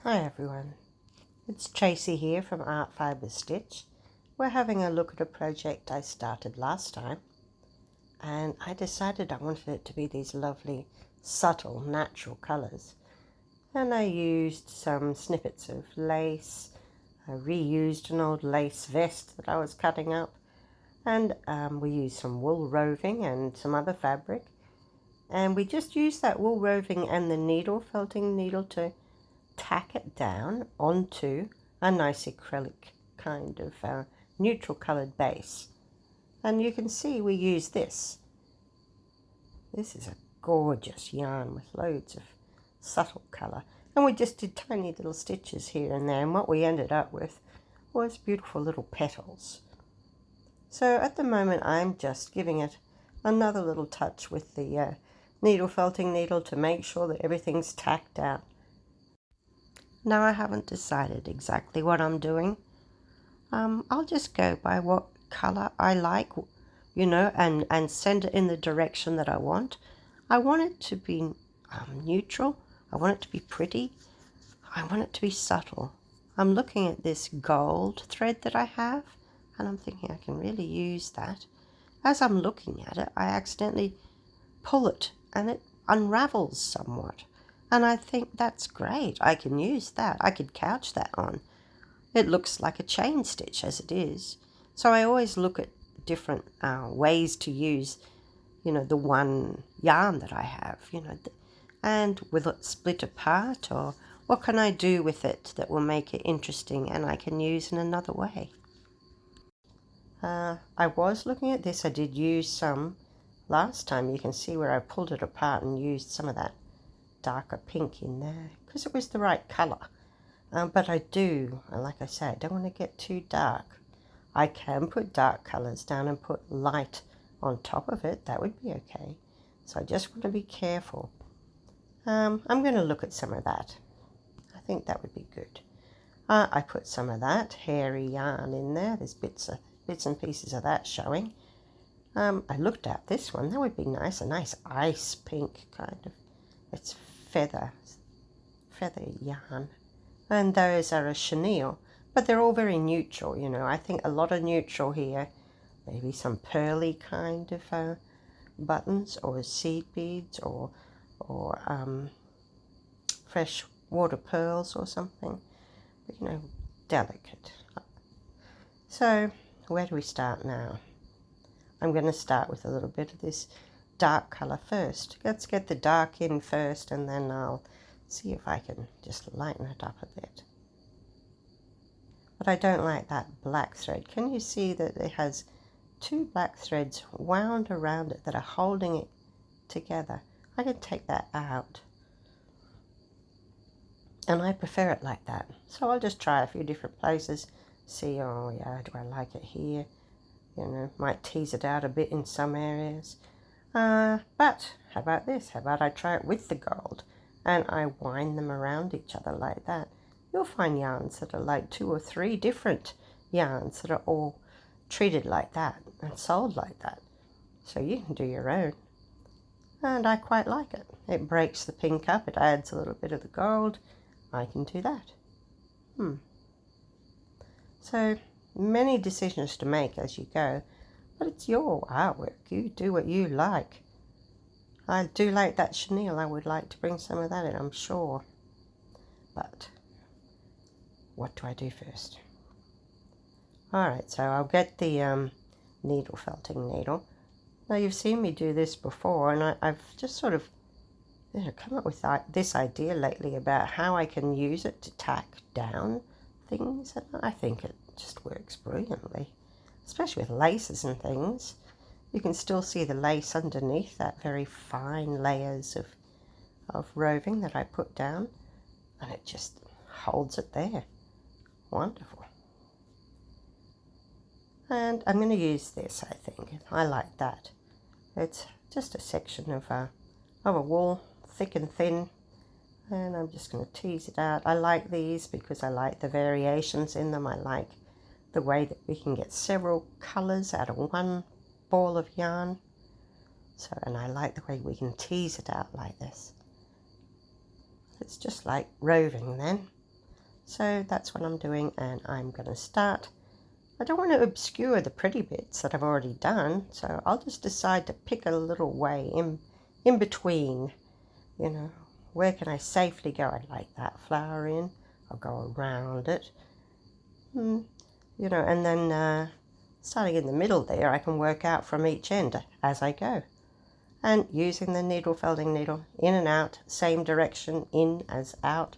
Hi everyone, it's Tracey here from Art Fibre Stitch. We're having a look at a project I started last time, and I decided I wanted it to be these lovely subtle natural colours, and I used some snippets of lace. I reused an old lace vest that I was cutting up, and we used some wool roving and some other fabric, and we just used that wool roving and the felting needle to tack it down onto a nice acrylic kind of neutral coloured base. And you can see we use this. This is a gorgeous yarn with loads of subtle colour. And we just did tiny little stitches here and there, and what we ended up with was beautiful little petals. So at the moment I'm just giving it another little touch with the needle felting needle to make sure that everything's tacked down. Now I haven't decided exactly what I'm doing. I'll just go by what colour I like, and send it in the direction that I want. I want it to be neutral. I want it to be pretty. I want it to be subtle. I'm looking at this gold thread that I have, and I'm thinking I can really use that. As I'm looking at it, I accidentally pull it, and it unravels somewhat. And I think that's great. I can use that. I could couch that on. It looks like a chain stitch as it is. So I always look at different ways to use, the one yarn that I have, and will it split apart, or what can I do with it that will make it interesting and I can use in another way. I was looking at this. I did use some last time. You can see where I pulled it apart and used some of that darker pink in there because it was the right colour. But I do, like I say, I don't want to get too dark. I can put dark colours down and put light on top of it. That would be okay. So I just want to be careful. I'm going to look at some of that. I think that would be good. I put some of that hairy yarn in there. There's bits and pieces of that showing. I looked at this one. That would be nice. A nice ice pink kind of. It's feather yarn. And those are a chenille, but they're all very neutral, I think a lot of neutral here. Maybe some pearly kind of buttons, or seed beads, or fresh water pearls or something, but, delicate. So where do we start now? I'm going to start with a little bit of this dark colour first. Let's get the dark in first, and then I'll see if I can just lighten it up a bit. But I don't like that black thread. Can you see that it has two black threads wound around it that are holding it together? I can take that out. And I prefer it like that. So I'll just try a few different places. See, oh yeah, do I like it here? Might tease it out a bit in some areas. But how about this? How about I try it with the gold and I wind them around each other like that? You'll find yarns that are like 2 or 3 different yarns that are all treated like that and sold like that. So you can do your own. And I quite like it. It breaks the pink up. It adds a little bit of the gold. I can do that. So many decisions to make as you go. But it's your artwork. You do what you like. I do like that chenille. I would like to bring some of that in, I'm sure. But what do I do first? Alright, so I'll get the needle felting needle. Now you've seen me do this before, and I've just sort of come up with this idea lately about how I can use it to tack down things, and I think it just works brilliantly. Especially with laces and things. You can still see the lace underneath that very fine layers of roving that I put down, and it just holds it there. Wonderful. And I'm going to use this, I think. I like that. It's just a section of a wool, thick and thin, and I'm just going to tease it out. I like these because I like the variations in them. I like the way that we can get several colours out of one ball of yarn. So, and I like the way we can tease it out like this. It's just like roving then. So that's what I'm doing, and I'm going to start. I don't want to obscure the pretty bits that I've already done, so I'll just decide to pick a little way in between, you know. Where can I safely go? I'd like that flower in. I'll go around it. You know, and then starting in the middle there, I can work out from each end as I go. And using the needle felting needle, in and out, same direction, in as out.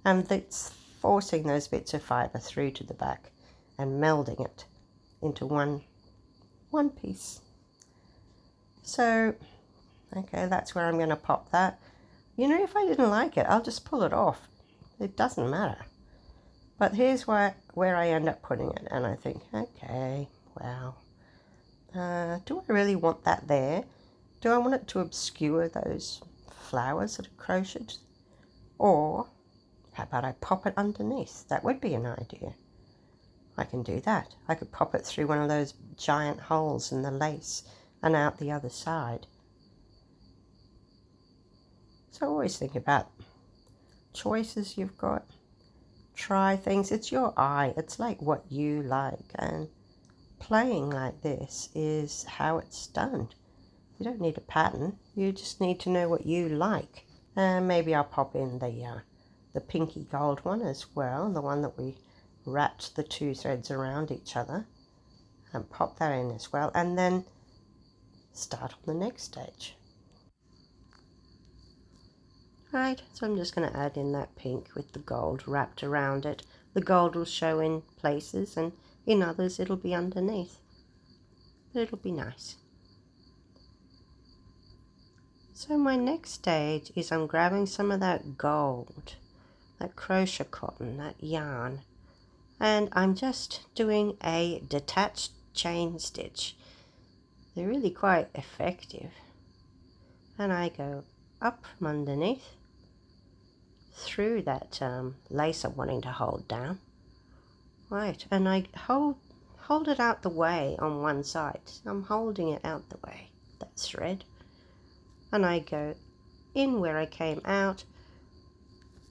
And that's forcing those bits of fibre through to the back and melding it into one piece. So, okay, that's where I'm going to pop that. You know, if I didn't like it, I'll just pull it off. It doesn't matter. But here's where I end up putting it. And I think, okay, wow. Do I really want that there? Do I want it to obscure those flowers that are crocheted? Or how about I pop it underneath? That would be an idea. I can do that. I could pop it through one of those giant holes in the lace and out the other side. So always think about choices you've got. Try things. It's your eye. It's like what you like. And playing like this is how it's done. You don't need a pattern. You just need to know what you like. And maybe I'll pop in the pinky gold one as well, the one that we wrapped the two threads around each other, and pop that in as well, and then start on the next stage. Right, so I'm just going to add in that pink with the gold wrapped around it. The gold will show in places, and in others it'll be underneath. But it'll be nice. So my next stage is I'm grabbing some of that gold, that crochet cotton, that yarn, and I'm just doing a detached chain stitch. They're really quite effective. And I go up from underneath, through that lace I'm wanting to hold down. Right, and I hold it out the way on one side. So I'm holding it out the way, that thread. And I go in where I came out.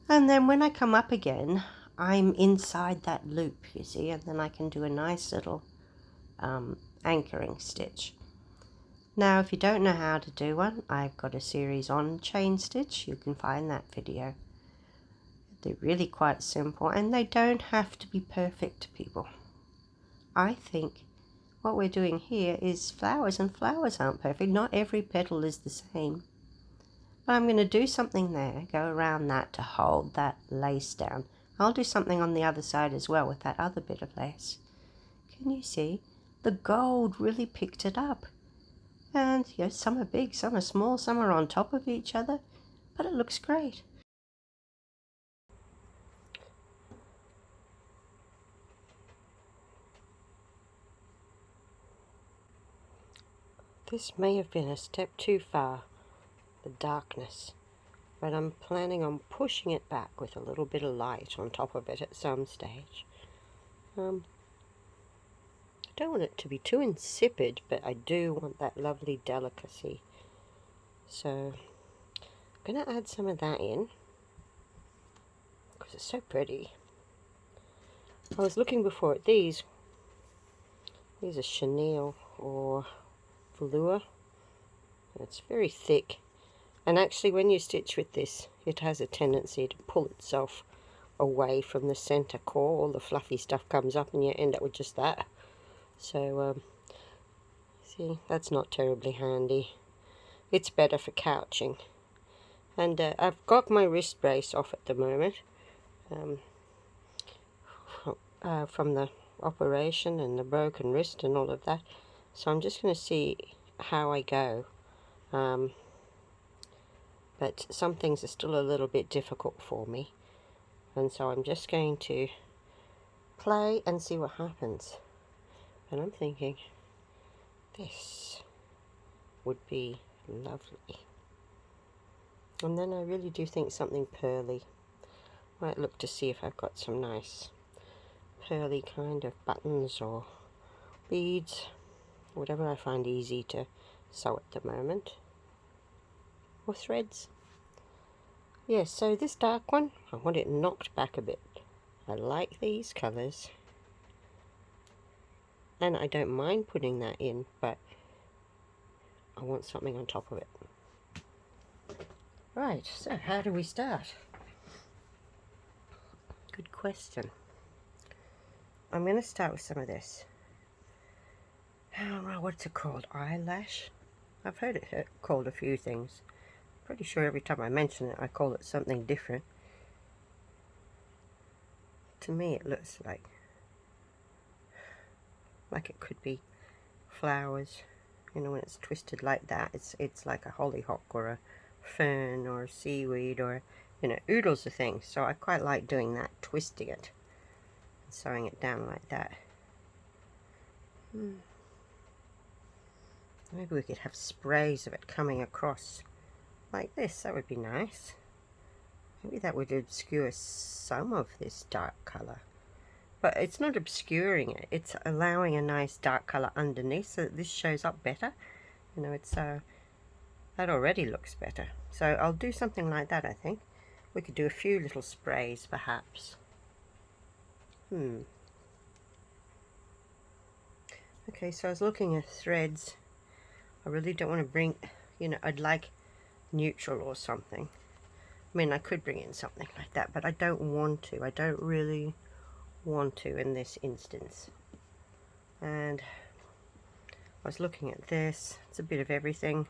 And then when I come up again, I'm inside that loop, you see, and then I can do a nice little anchoring stitch. Now, if you don't know how to do one, I've got a series on chain stitch. You can find that video. They're really quite simple, and they don't have to be perfect, people. I think what we're doing here is flowers, and flowers aren't perfect. Not every petal is the same. But I'm going to do something there, go around that to hold that lace down. I'll do something on the other side as well with that other bit of lace. Can you see? The gold really picked it up. And you know, some are big, some are small, some are on top of each other, but it looks great. This may have been a step too far, the darkness, but I'm planning on pushing it back with a little bit of light on top of it at some stage. I don't want it to be too insipid, but I do want that lovely delicacy. So I'm going to add some of that in, because it's so pretty. I was looking before at these. These are chenille or velour. It's very thick, and actually when you stitch with this, it has a tendency to pull itself away from the center core. All the fluffy stuff comes up and you end up with just that. So see, that's not terribly handy. It's better for couching. And I've got my wrist brace off at the moment from the operation and the broken wrist and all of that. So I'm just going to see how I go. But some things are still a little bit difficult for me. And so I'm just going to play and see what happens. And I'm thinking, this would be lovely. And then I really do think something pearly. Might look to see if I've got some nice pearly kind of buttons or beads, whatever I find easy to sew at the moment, or threads. Yes, so this dark one, I want it knocked back a bit, I like these colours, and I don't mind putting that in, but I want something on top of it. Right, so how do we start? Good question. I'm going to start with some of this. I don't know, what's it called? Eyelash? I've heard it called a few things. Pretty sure every time I mention it, I call it something different. To me, it looks like it could be flowers. You know, when it's twisted like that, it's like a hollyhock or a fern or a seaweed, or, you know, oodles of things. So I quite like doing that, twisting it and sewing it down like that. Maybe we could have sprays of it coming across like this. That would be nice. Maybe that would obscure some of this dark colour. But it's not obscuring it, it's allowing a nice dark colour underneath so that this shows up better. You know, it's that already looks better. So I'll do something like that, I think. We could do a few little sprays, perhaps. Okay, so I was looking at threads. I really don't want to bring, you know, I'd like neutral or something. I mean, I could bring in something like that, but I don't want to. I don't really want to in this instance. And I was looking at this. It's a bit of everything.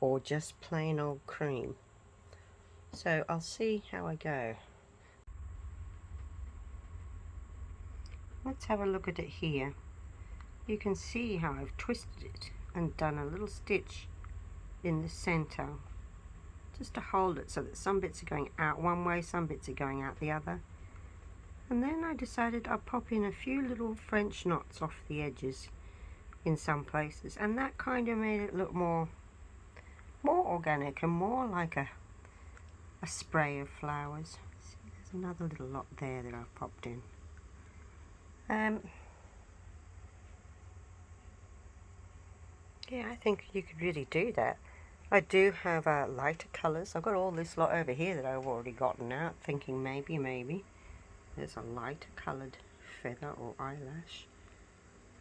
Or just plain old cream. So I'll see how I go. Let's have a look at it here. You can see how I've twisted it and done a little stitch in the center, just to hold it so that some bits are going out one way, some bits are going out the other. And then I decided I'd pop in a few little French knots off the edges in some places, and that kind of made it look more organic and more like a spray of flowers. See, there's another little lot there that I've popped in. Yeah, I think you could really do that. I do have lighter colours. I've got all this lot over here that I've already gotten out, thinking maybe there's a lighter coloured feather or eyelash.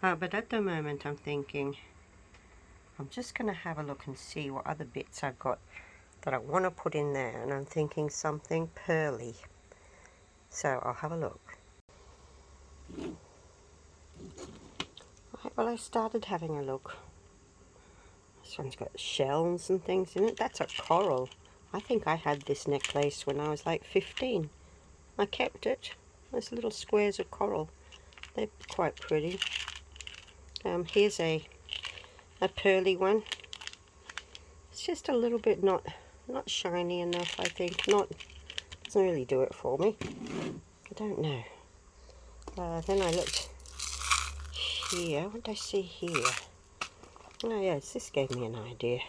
But at the moment I'm thinking I'm just going to have a look and see what other bits I've got that I want to put in there, and I'm thinking something pearly. So I'll have a look. Right, well, I started having a look. This one's got shells and things in it. That's a coral. I think I had this necklace when I was like 15. I kept it. There's little squares of coral. They're quite pretty. Here's a pearly one. It's just a little bit not shiny enough, I think. Doesn't really do it for me. I don't know. Then I looked here. What did I see here? Oh yes, this gave me an idea.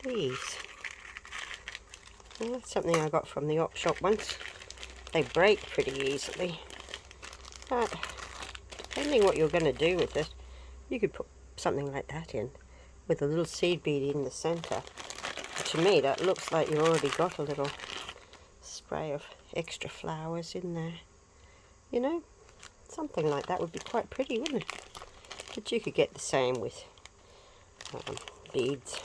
These. Well, that's something I got from the op shop once. They break pretty easily. But depending what you're going to do with it, you could put something like that in with a little seed bead in the centre. To me, that looks like you've already got a little spray of extra flowers in there. You know, something like that would be quite pretty, wouldn't it? But you could get the same with beads,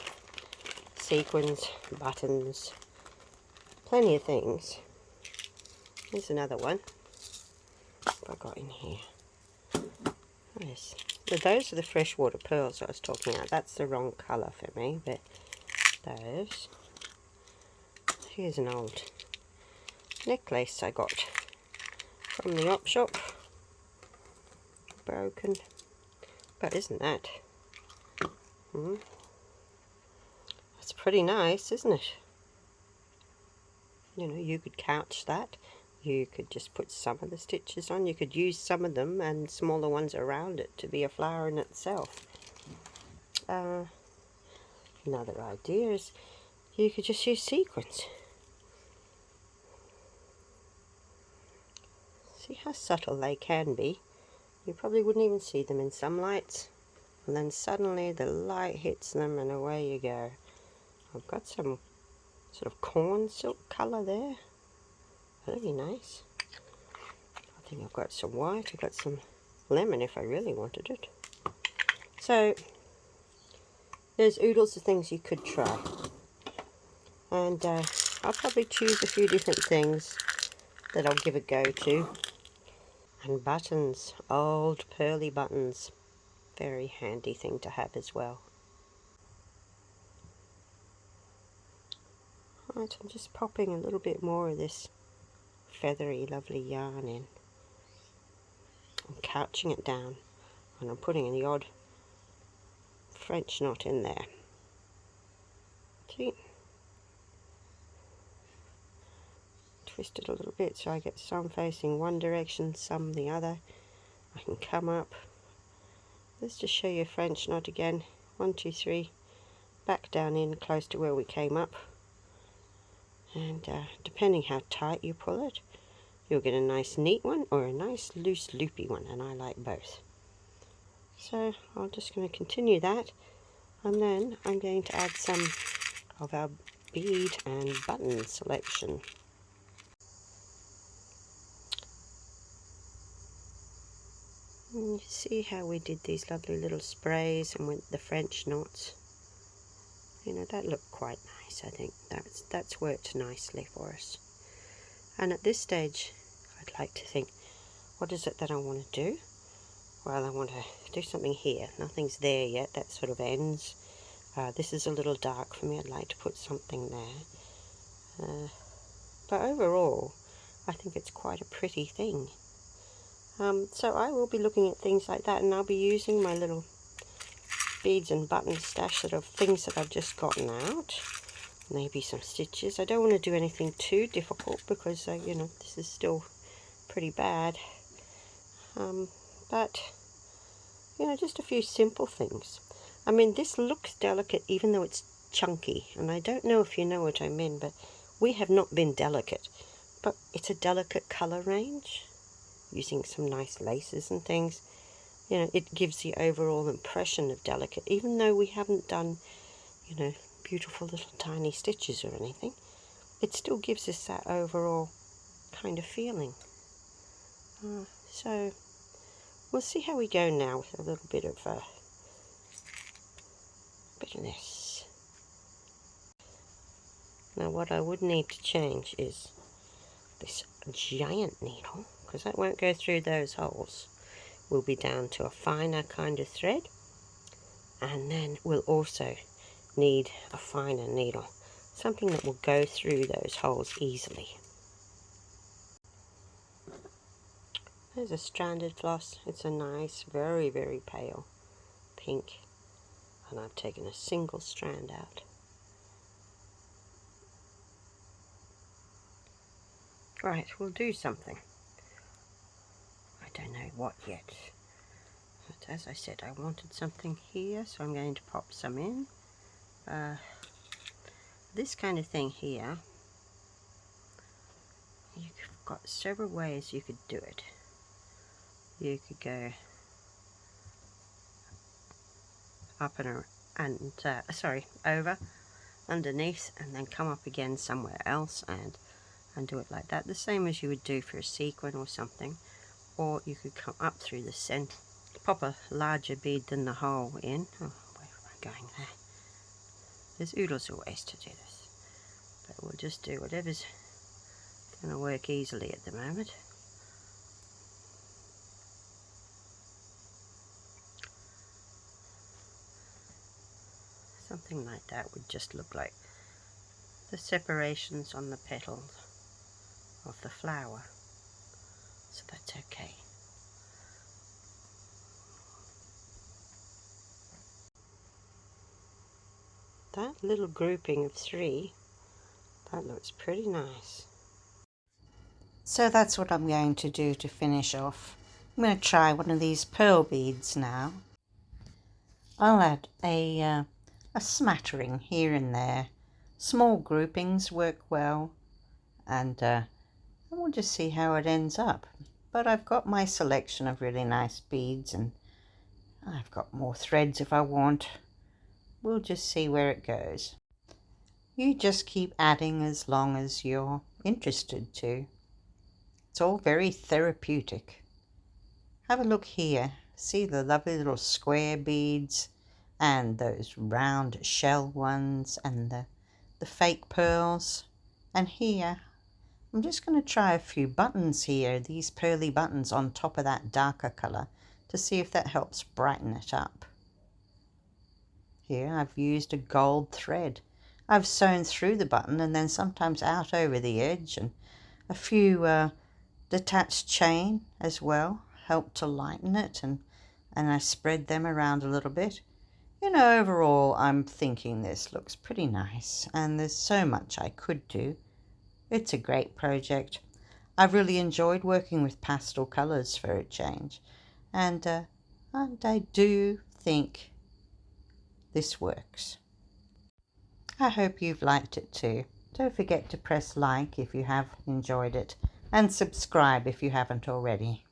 sequins, buttons, plenty of things. Here's another one. What have I got in here? Yes. So those are the freshwater pearls I was talking about. That's the wrong colour for me, but those. Here's an old necklace I got from the op shop. Broken. But isn't that? That's pretty nice, isn't it? You know, you could couch that. You could just put some of the stitches on. You could use some of them and smaller ones around it to be a flower in itself. Another idea is you could just use sequins. See how subtle they can be. You probably wouldn't even see them in some lights. And then suddenly the light hits them and away you go. I've got some sort of corn silk colour there. Very nice. I think I've got some white, I've got some lemon if I really wanted it. So there's oodles of things you could try. And I'll probably choose a few different things that I'll give a go to. And buttons, old pearly buttons. Very handy thing to have as well. Right, I'm just popping a little bit more of this feathery, lovely yarn in. I'm couching it down and I'm putting the odd French knot in there. See? Twist it a little bit so I get some facing one direction, some the other. I can come up. Let's just show you a French knot again. 1, 2, 3. Back down in close to where we came up. And depending how tight you pull it, you'll get a nice neat one or a nice loose loopy one, and I like both. So I'm just going to continue that, and then I'm going to add some of our bead and button selection. And you see how we did these lovely little sprays and with the French knots. You know, that looked quite nice. I think that's worked nicely for us. And at this stage, I'd like to think, what is it that I want to do? Well, I want to do something here. Nothing's there yet. That sort of ends. This is a little dark for me. I'd like to put something there. But overall, I think it's quite a pretty thing. So I will be looking at things like that, and I'll be using my little beads and button stash of things that I've just gotten out. Maybe some stitches. I don't want to do anything too difficult because, you know, this is still pretty bad. But, you know, just a few simple things. I mean, this looks delicate even though it's chunky. And I don't know if you know what I mean, but we have not been delicate. But it's a delicate colour range. Using some nice laces and things. You know, it gives the overall impression of delicate. Even though we haven't done, you know, beautiful little tiny stitches or anything. It still gives us that overall kind of feeling. So we'll see how we go now with a little bit of this. Now what I would need to change is this giant needle, because that won't go through those holes. We'll be down to a finer kind of thread, and then we'll also need a finer needle, something that will go through those holes easily. There's a stranded floss. It's a nice, very, very pale pink, and I've taken a single strand out. Right, we'll do something. I don't know what yet, but as I said, I wanted something here, so I'm going to pop some in. This kind of thing here, you've got several ways you could do it. You could go up and over, underneath, and then come up again somewhere else and do it like that, the same as you would do for a sequin or something. Or you could come up through the centre, pop a larger bead than the hole in. Oh, where am I going there? There's oodles of ways to do this, but we'll just do whatever's going to work easily at the moment. Something like that would just look like the separations on the petals of the flower, so that's okay. That little grouping of 3, that looks pretty nice. So that's what I'm going to do to finish off. I'm going to try one of these pearl beads now. I'll add a smattering here and there. Small groupings work well, and we'll just see how it ends up. But I've got my selection of really nice beads, and I've got more threads if I want. We'll just see where it goes. You just keep adding as long as you're interested to. It's all very therapeutic. Have a look here. See the lovely little square beads and those round shell ones and the fake pearls. And here, I'm just going to try a few buttons here, these pearly buttons on top of that darker colour, to see if that helps brighten it up. Here I've used a gold thread. I've sewn through the button and then sometimes out over the edge, and a few detached chain as well helped to lighten it, and I spread them around a little bit. You know, overall I'm thinking this looks pretty nice, and there's so much I could do. It's a great project. I've really enjoyed working with pastel colours for a change, and I do think this works. I hope you've liked it too. Don't forget to press like if you have enjoyed it, and subscribe if you haven't already.